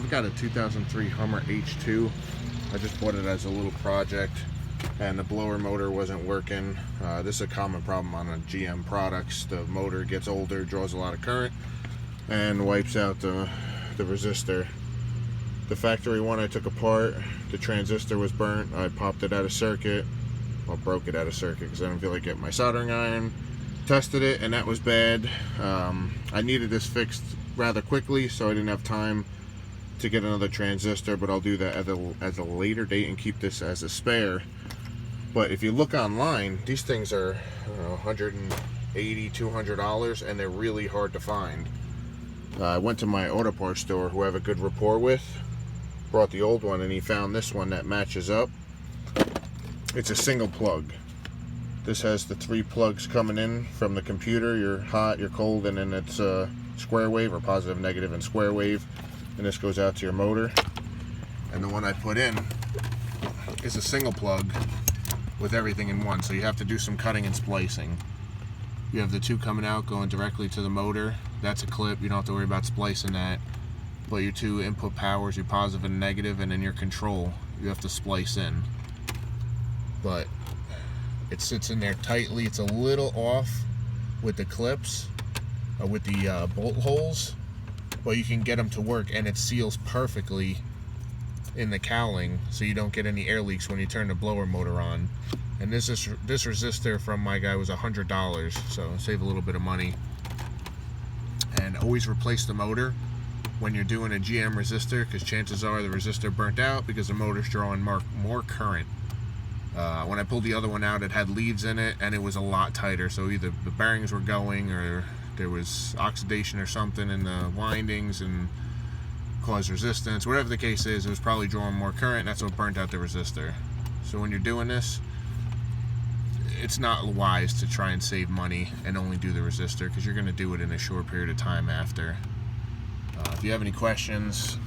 I've got a 2003 Hummer H2. I just bought it as a little project, and the blower motor wasn't working. This is a common problem on GM products. The motor gets older, draws a lot of current, and wipes out the resistor. The factory one I took apart, the transistor was burnt. I popped it out of circuit. Well, broke it out of circuit because I didn't feel like getting my soldering iron. Tested it, and that was bad. I needed this fixed rather quickly, so I didn't have time to get another transistor, but I'll do that at a later date and keep this as a spare. But if you look online, these things are, I don't know, $180, $200, and they're really hard to find. I went to my auto parts store, who I have a good rapport with, brought the old one, and he found this one that matches up. It's a single plug. This has the 3 plugs coming in from the computer. You're hot, you're cold, and then it's square wave, or positive, negative, and square wave. And this goes out to your motor. And the one I put in is a single plug with everything in one. So you have to do some cutting and splicing. You have the 2 coming out going directly to the motor. That's a clip. You don't have to worry about splicing that. But your 2 input powers, your positive and negative, and then your control, you have to splice in. But it sits in there tightly. It's a little off with the clips, with the bolt holes, but you can get them to work, and it seals perfectly in the cowling, so you don't get any air leaks when you turn the blower motor on. And this resistor from my guy was $100, so save a little bit of money. And always replace the motor when you're doing a GM resistor, because chances are the resistor burnt out because the motor's drawing more current. When I pulled the other one out, it had leads in it, and it was a lot tighter, so either the bearings were going, or there was oxidation or something in the windings and caused resistance. Whatever the case is, it was probably drawing more current, and that's what burnt out the resistor. So when you're doing this, it's not wise to try and save money and only do the resistor, because you're going to do it in a short period of time after. If you have any questions,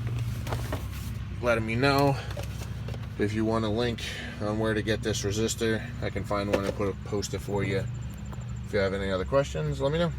let me know. If you want a link on where to get this resistor, I can find one and post it for you. If you have any other questions, let me know.